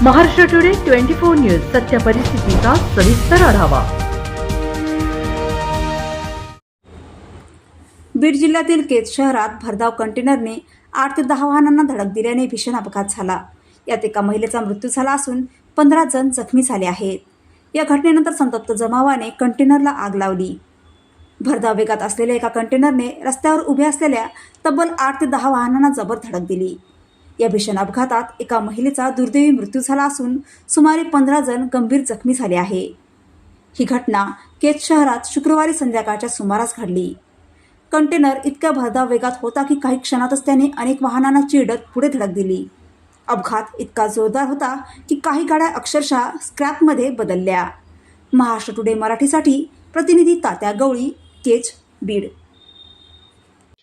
Maharashtra today 24 news सत्य परिस्थितीचा सविस्तर आढावा। बीड जिल्ह्यातील केज शहरात भरधाव कंटेनरने 8 ते 10 वाहनांना धडक दिल्याने भीषण अपघात झाला। यात एका महिलेचा मृत्यू झाला असून 15 जण जखमी झाले आहेत। या घटनेनंतर संतप्त जमावाने कंटेनरला आग लावली। भरधाव वेगात असलेल्या एका कंटेनरने रस्त्यावर उभ्या असलेल्या तब्बल 8 ते 10 वाहनांना जबर धडक दिली। या भीषण अपघातात एका महिलेचा दुर्दैवी मृत्यू झाला असून सुमारे 15 जण गंभीर जखमी झाले आहे। ही घटना केज शहरात शुक्रवारी संध्याकाळच्या सुमारास घडली। कंटेनर इतक्या भरधाव वेगात होता की काही क्षणातच त्याने अनेक वाहनांना चिरडत पुढे धडक दिली। अपघात इतका जोरदार होता की काही गाड्या अक्षरशः स्क्रॅपमध्ये बदलल्या। महाराष्ट्र टुडे मराठीसाठी प्रतिनिधी तात्या गवळी, केज, बीड।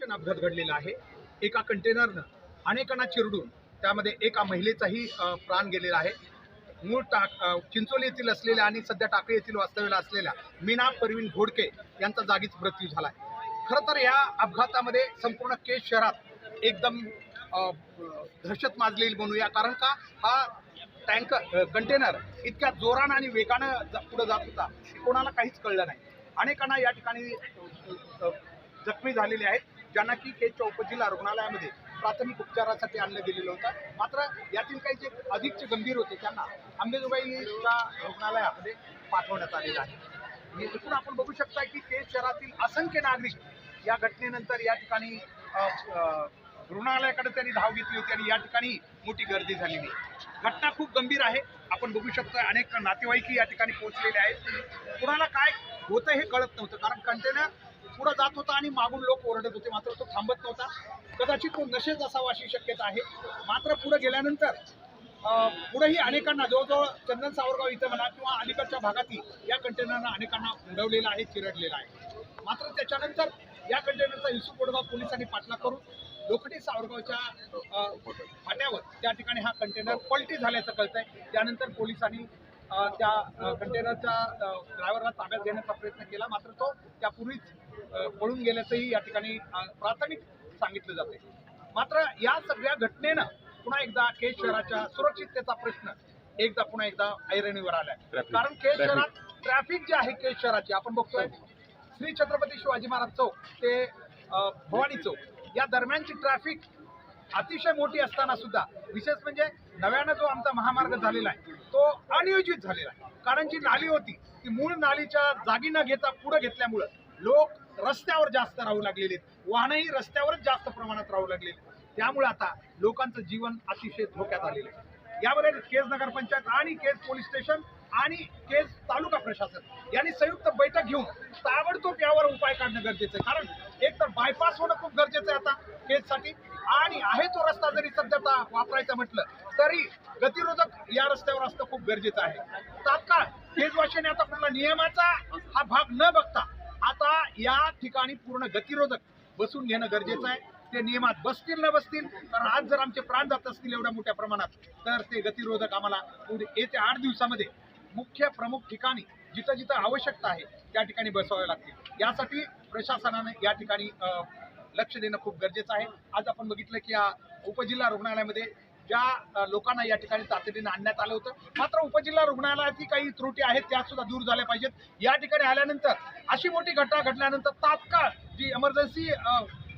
अपघात घडलेला आहे। एका कंटेनरनं अनेकांना चिरडून त्यामध्ये एका महिलेचाही प्राण गेलेला आहे। मूळ चिंचोली येथील असलेल्या आणि सध्या टाकळी येथील वास्तव्याला असलेल्या मीना परवीन घोडके यांचा जागीच मृत्यू झाला आहे। खरं तर या अपघातामध्ये संपूर्ण केज शहरात एकदम दहशत माजलेली म्हणूया, कारण का हा कंटेनर इतक्या जोरानं आणि वेगानं पुढे जात होता कोणाला काहीच कळलं नाही। अनेकांना या ठिकाणी जखमी झालेले आहेत, ज्यांना की केजच्या उपजिल्हा रुग्णालयामध्ये प्राथमिक उपचारासाठी आणलं गेलेलं होतं। मात्र यातील काही जे अधिकचे गंभीर होते त्यांना अंबेजोगाईच्या रुग्णालयामध्ये पाठवण्यात आलेलं आहे। एकूण आपण बघू शकता की केज शहरातील असंख्य नागरिक या घटनेनंतर या ठिकाणी रुग्णालयाकडे त्यांनी धाव घेतली होती आणि या ठिकाणी मोठी गर्दी झालेली आहे। घटना खूप गंभीर आहे। आपण बघू शकता अनेक नातेवाईकही या ठिकाणी पोहोचलेले आहेत। कुणाला काय होतं हे कळत नव्हतं, कारण कंटेनर पुढे जात होता आणि मागून लोक ओरडत होते, मात्र तो थांबत नव्हता। कदाचित तो नशेच असावा अशी शक्यता आहे। मात्र पुढे गेल्यानंतर पुढेही अनेकांना जवळजवळ चंदन सावरगाव इथं म्हणा किंवा अलीकडच्या भागातही या कंटेनरनं अनेकांना उडवलेलं आहे, चिरडलेलं आहे। मात्र त्याच्यानंतर या कंटेनरचा इशू कोडगाव पोलिसांनी पाठलाग करून लोखंडी सावरगावच्या फाट्यावर त्या ठिकाणी हा कंटेनर पलटी झाल्याचं कळतंय। त्यानंतर पोलिसांनी त्या कंटेनरच्या ड्रायव्हरला ताब्यात घेण्याचा प्रयत्न केला, मात्र तो त्यापूर्वीच पळून गेल्याचंही या ठिकाणी प्राथमिक सांगितलं जाते। मात्र या सगळ्या घटनेनं पुन्हा एकदा केज शहराच्या सुरक्षिततेचा प्रश्न पुन्हा एकदा ऐरणीवर आलाय। कारण केज शहरात ट्रॅफिक जे आहे केज शहराची आपण बघतोय श्री छत्रपती शिवाजी महाराज चौक ते भवानी चौक या दरम्यानची ट्रॅफिक अतिशय मोठी असताना सुद्धा विशेष म्हणजे नव्यानं जो आमचा महामार्ग झालेला आहे तो अनियोजित झालेला आहे। कारण जी नाली होती ती मूळ नालीच्या जागी न घेता पुढे घेतल्यामुळं लोक रस्त्यावर जास्त राहू लागलेले, वाहनही रस्त्यावरच जास्त प्रमाणात राहू लागलेले, त्यामुळे आता लोकांचं जीवन अतिशय धोक्यात आलेलं आहे। यामध्ये केज नगरपंचायत आणि केज पोलीस स्टेशन आणि केज तालुका प्रशासन यांनी संयुक्त बैठक घेऊन ताबडतोब यावर उपाय काढणं गरजेचं आहे। कारण एक तर बायपास होणं खूप गरजेचं आहे आता केजसाठी, आणि आहे तो रस्ता जरी सध्या वापरायचा म्हटलं तरी गतिरोधक या रस्त्यावर असणं खूप गरजेचं आहे। तात्काळ केजवासीयांनी आता कुठला नियमाचा हा भाग न बघता आता या ठिकाणी पूर्ण गतिरोधक बसून घेणं गरजेचं आहे। ते नियमात बसतील न बसतील, कारण आज जर आमचे प्राण जात असतील एवढ्या मोठ्या प्रमाणात तर ते गतिरोधक आम्हाला येत्या 8 दिवसामध्ये मुख्य प्रमुख ठिकाणी जिथं जिथं आवश्यकता आहे त्या ठिकाणी बसवावे लागतील। यासाठी प्रशासनाने या ठिकाणी लक्ष देणं खूप गरजेचं आहे। आज आपण बघितलं की या उपजिल्हा रुग्णालयामध्ये ज्या लोकांना या ठिकाणी तातडीनं आणण्यात आलं होतं, मात्र उपजिल्हा रुग्णालयातही काही त्रुटी आहेत त्या सुद्धा दूर झाल्या पाहिजेत। या ठिकाणी आल्यानंतर अशी मोठी घटना घडल्यानंतर तात्काळ जी इमर्जन्सी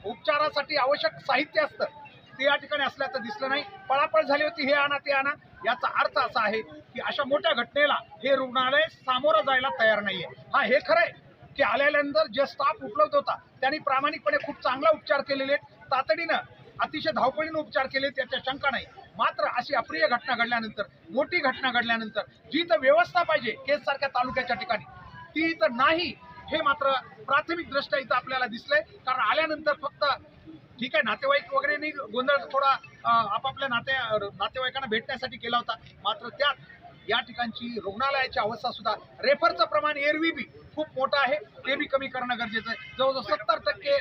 उपचारासाठी आवश्यक साहित्य असतं ते या ठिकाणी असल्याचं दिसलं नाही। पळापळ झाली होती, हे आणा ते आणा। याचा अर्थ असा आहे की अशा मोठ्या घटनेला हे रुग्णालय सामोरं जायला तयार नाहीये। हा हे खरंय की आल्यानंतर जे स्टाफ उपलब्ध होता त्यांनी प्रामाणिकपणे खूप चांगला उपचार केलेले, तातडीनं अतिशय धावपळीने उपचार केले, त्याच्या शंका नाही। मात्र अशी अप्रिय घटना घडल्यानंतर, मोठी घटना घडल्यानंतर जी तर व्यवस्था पाहिजे केज सारख्या तालुक्याच्या ठिकाणी ती तर नाही, हे मात्र प्राथमिक दृष्ट्या इथं आपल्याला दिसलंय। कारण आल्यानंतर फक्त ठीक आहे नातेवाईक वगैरे नाही, गोंधळ थोडा आपापल्या नातेवाईकांना भेटण्यासाठी केला होता, मात्र त्यात या ठिकाणची रुग्णालयाची अवस्था सुद्धा रेफरचं प्रमाण एरवी बी खूप मोठं आहे, ते बी कमी करणं गरजेचं आहे। जवळजवळ 70%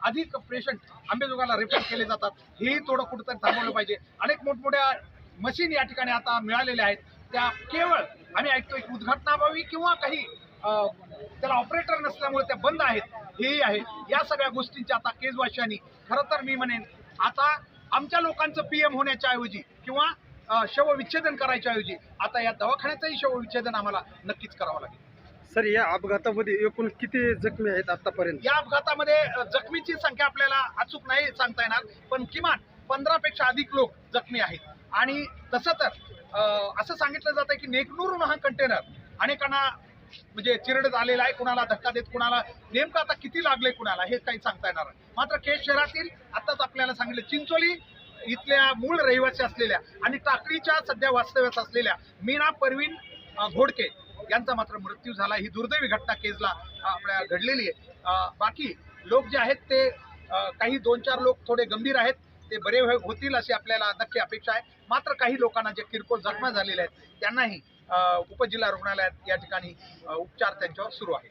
अधिक पेशंट अंबेजोगाईला रेफर केले जातात, हेही थोडं कुठंतरी थांबवलं पाहिजे। अनेक मोठमोठ्या मशीन या ठिकाणी आता मिळालेल्या आहेत, त्या केवळ आम्ही ऐकतोय की उद्घाटनाभावी किंवा काही त्याला ऑपरेटर नसल्यामुळे त्या बंद आहेत, हेही आहे। या सगळ्या गोष्टींची आता केजवासियांनी खरं तर मी म्हणेन आता आमच्या लोकांचं PM होण्याच्या ऐवजी किंवा शवविच्छेदन करायच्या ऐवजी आता या दवाखान्याचंही शवविच्छेदन आम्हाला नक्कीच करावं लागेल. सर, या अपघातामध्ये एकूण किती जखमी आहेत आतापर्यंत? या अपघातामध्ये जखमीची संख्या आपल्याला अचूक नाही सांगता येणार, पण किमान 15 पेक्षा अधिक लोक जखमी आहेत. आणि तसं तर असं सांगितलं जातं की नेकनूरहून हा कंटेनर अनेकांना म्हणजे चिरडत आलेला आहे, कुणाला धक्का देत, कुणाला नेमकं आता किती लागले कुणाला हे काही सांगता येणार नाही. मात्र केज शहरातील आत्ताच आपल्याला सांगितलं चिंचोली इथल्या मूळ रहिवासी असलेल्या आणि टाकळीच्या सध्या वास्तव्यास असलेल्या मीना परवीन घोडके यांचा मात्र मृत्यू झाला. ही दुर्दैवी घटना केजला आपल्या घडलेली आहे. बाकी लोक जे आहेत ते काही 2-4 लोक थोडे गंभीर आहेत, ते बरे होतील अशी आपल्याला नक्की अपेक्षा आहे. मात्र काही लोकांना जे किरकोळ जखमा झालेल्या आहेत त्यांनाही उपजिल्हा रुग्णालयात या ठिकाणी उपचार त्यांच्यावर सुरू आहेत.